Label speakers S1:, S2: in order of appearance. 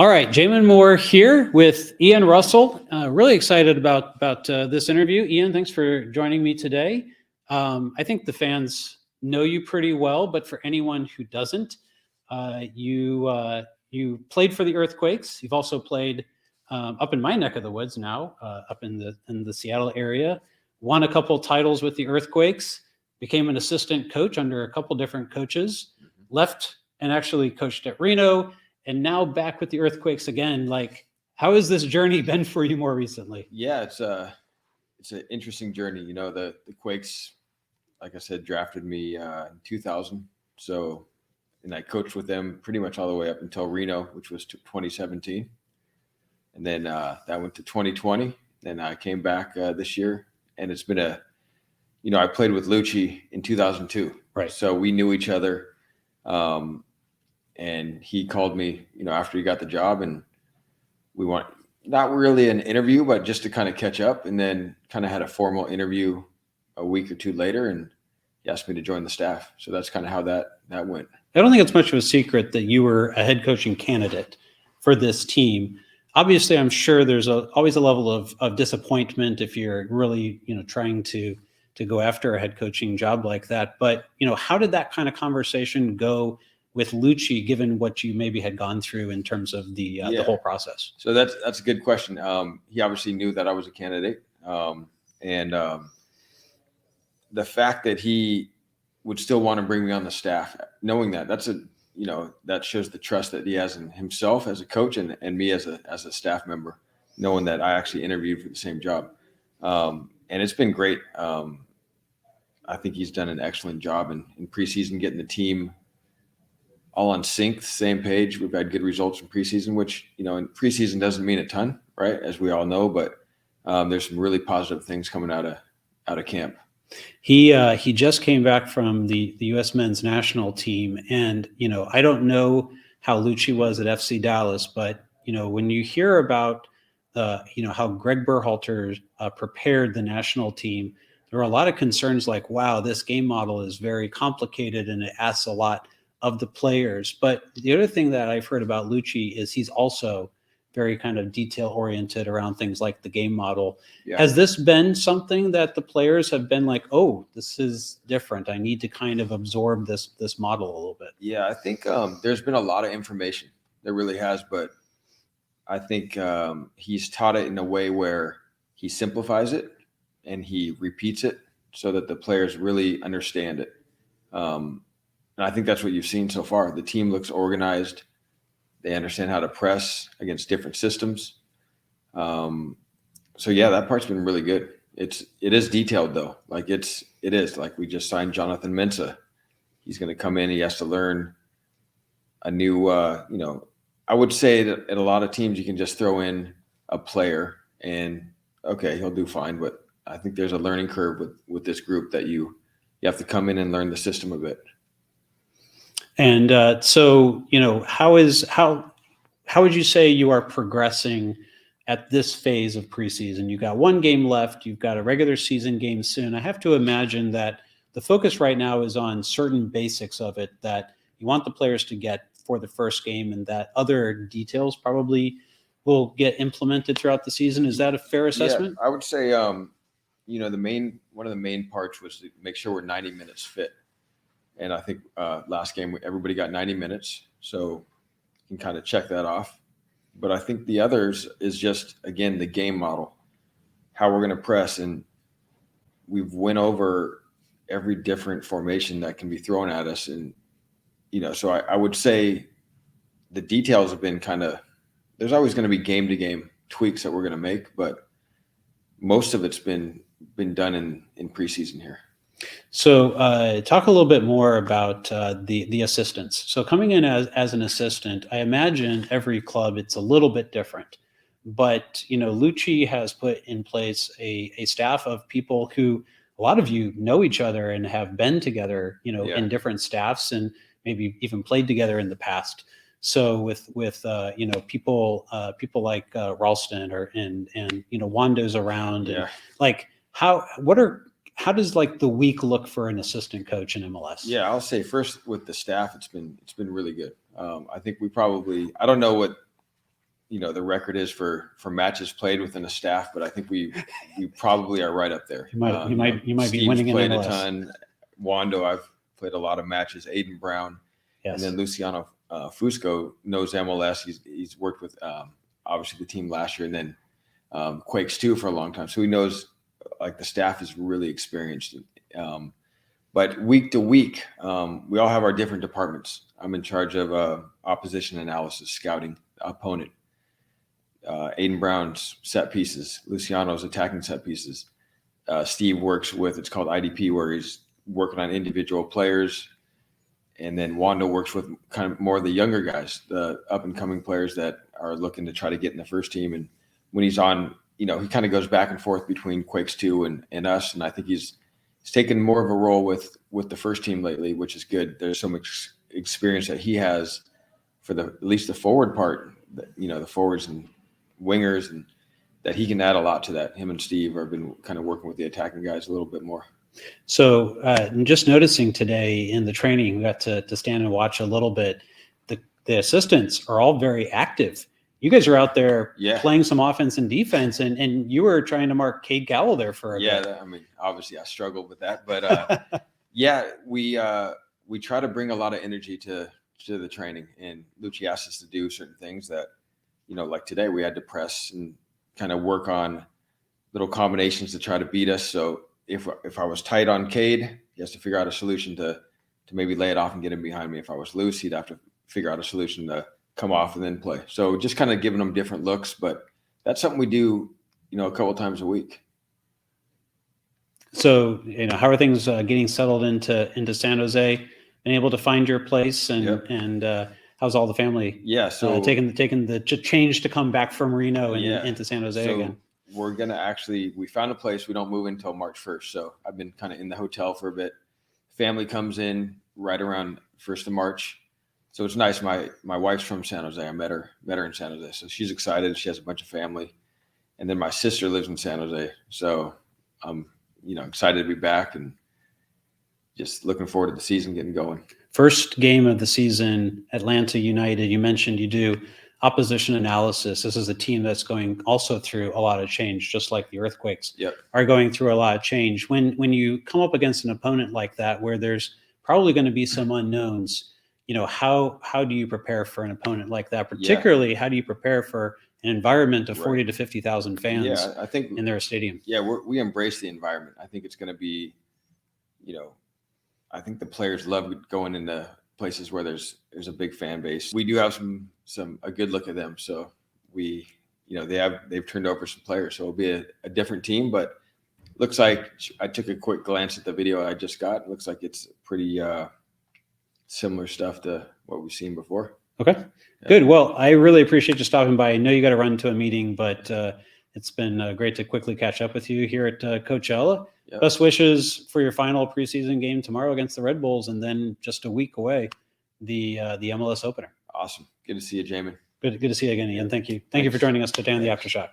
S1: All right, Jamin Moore here with Ian Russell. Really excited about this interview. Ian, thanks for joining me today. I think the fans know you pretty well, but for anyone who doesn't, you played for the Earthquakes. You've also played up in my neck of the woods now, up in the Seattle area. Won a couple titles with the Earthquakes. Became an assistant coach under a couple different coaches. Left and actually coached at Reno, and now back with the Earthquakes again. Like, how has this journey been for you more recently?
S2: Yeah, it's an interesting journey. The Quakes, like I said, drafted me in 2000. So, and I coached with them pretty much all the way up until Reno, which was 2017. And then that went to 2020. Then I came back this year, and it's been I played with Lucci in 2002.
S1: Right.
S2: So we knew each other. And he called me, after he got the job, and we want not really an interview, but just to kind of catch up, and then kind of had a formal interview a week or two later, and he asked me to join the staff. So that's kind of how that went.
S1: I don't think it's much of a secret that you were a head coaching candidate for this team. Obviously, I'm sure there's always a level of disappointment if you're really, trying to go after a head coaching job like that. But, how did that kind of conversation go with Lucci, given what you maybe had gone through in terms of the whole process?
S2: So that's a good question. He obviously knew that I was a candidate, and the fact that he would still want to bring me on the staff, knowing that shows the trust that he has in himself as a coach and me as a staff member, knowing that I actually interviewed for the same job, and it's been great. I think he's done an excellent job in preseason, getting the team all on sync, same page. We've had good results in preseason, which, in preseason doesn't mean a ton, right? As we all know, but there's some really positive things coming out of camp.
S1: He just came back from the U.S. men's national team, and I don't know how Lucci was at FC Dallas, but when you hear about how Greg Berhalter prepared the national team, there are a lot of concerns like, wow, this game model is very complicated and it asks a lot of the players. But the other thing that I've heard about Lucci is he's also very kind of detail oriented around things like the game model. Yeah. Has this been something that the players have been like, oh, this is different, I need to kind of absorb this model a little bit?
S2: Yeah, I think there's been a lot of information. There really has, but I think he's taught it in a way where he simplifies it and he repeats it so that the players really understand it. And I think that's what you've seen so far. The team looks organized. They understand how to press against different systems. So yeah, that part's been really good. It is detailed though. Like it is like we just signed Jonathan Mensah. He's going to come in. He has to learn a new, I would say that at a lot of teams you can just throw in a player and okay, he'll do fine. But I think there's a learning curve with this group that you have to come in and learn the system a bit.
S1: And so, how would you say you are progressing at this phase of preseason? You've got one game left. You've got a regular season game soon. I have to imagine that the focus right now is on certain basics of it that you want the players to get for the first game, and that other details probably will get implemented throughout the season. Is that a fair assessment?
S2: Yeah, I would say, one of the main parts was to make sure we're 90 minutes fit. And I think last game, everybody got 90 minutes. So you can kind of check that off. But I think the others is just, again, the game model, how we're going to press. And we've went over every different formation that can be thrown at us. And, so I would say the details have been there's always going to be game-to-game tweaks that we're going to make. But most of it's been done in preseason here.
S1: So talk a little bit more about the assistants. So coming in as an assistant, I imagine every club, it's a little bit different. But, Lucci has put in place a staff of people who a lot of you know each other and have been together, in different staffs and maybe even played together in the past. So with people like Ralston and Wando's around, and like how does like the week look for an assistant coach in MLS?
S2: Yeah, I'll say first with the staff, it's been really good. I think I don't know what the record is for matches played within a staff, but I think we probably are right up there.
S1: You might be
S2: Steve's
S1: winning in
S2: played
S1: MLS.
S2: a ton. Wando, I've played a lot of matches. Aiden Brown,
S1: Yes.
S2: and then Luciano Fusco knows MLS. He's worked with obviously the team last year, and then Quakes too for a long time. So he knows like the staff is really experienced. But week to week, we all have our different departments. I'm in charge of opposition analysis, scouting opponent. Aiden Brown's set pieces. Luciano's attacking set pieces. Steve works with, it's called IDP, where he's working on individual players. And then Wando works with kind of more of the younger guys, the up and coming players that are looking to try to get in the first team. And when he's on, he kind of goes back and forth between Quakes 2 and us. And I think he's taken more of a role with the first team lately, which is good. There's so much experience that he has for at least the forward part, the forwards and wingers, and that he can add a lot to that. Him and Steve have been kind of working with the attacking guys a little bit more.
S1: So I'm just noticing today in the training, we got to stand and watch a little bit. The assistants are all very active. You guys are out there playing some offense and defense, and you were trying to mark Cade Cowell there for a bit.
S2: I mean, obviously I struggled with that, but we try to bring a lot of energy to the training, and Lucci asked us to do certain things that, like today we had to press and kind of work on little combinations to try to beat us. So if I was tight on Cade, he has to figure out a solution to maybe lay it off and get him behind me. If I was loose, he'd have to figure out a solution to come off and then play. So just kind of giving them different looks, but that's something we do, a couple times a week.
S1: So, how are things getting settled into San Jose? Been able to find your place, and how's all the family?
S2: Yeah, so
S1: taking the change to come back from Reno and into San Jose again.
S2: We're gonna we found a place. We don't move until March 1st. So I've been kind of in the hotel for a bit. Family comes in right around 1st of March. So it's nice. My wife's from San Jose. I met her in San Jose. So she's excited. She has a bunch of family. And then my sister lives in San Jose. So I'm, excited to be back and just looking forward to the season getting going.
S1: First game of the season, Atlanta United. You mentioned you do opposition analysis. This is a team that's going also through a lot of change, just like the Earthquakes are going through a lot of change. When you come up against an opponent like that, where there's probably going to be some unknowns, how do you prepare for an opponent like that? Particularly, how do you prepare for an environment of 40 to 50,000 fans
S2: I think
S1: in their stadium?
S2: Yeah, we embrace the environment. I think it's going to be, I think the players love going into places where there's a big fan base. We do have a good look at them. So we, they've turned over some players. So it'll be a different team, but looks like I took a quick glance at the video I just got. It looks like it's pretty similar stuff to what we've seen before.
S1: Okay, good. Well, I really appreciate you stopping by. I know you got to run to a meeting, but it's been great to quickly catch up with you here at Coachella. Best wishes for your final preseason game tomorrow against the Red Bulls, and then just a week away, the MLS opener.
S2: Awesome. Good to see you, Jamin.
S1: Good to see you again, Ian. Thank you. Thank you for joining us today on the Aftershock.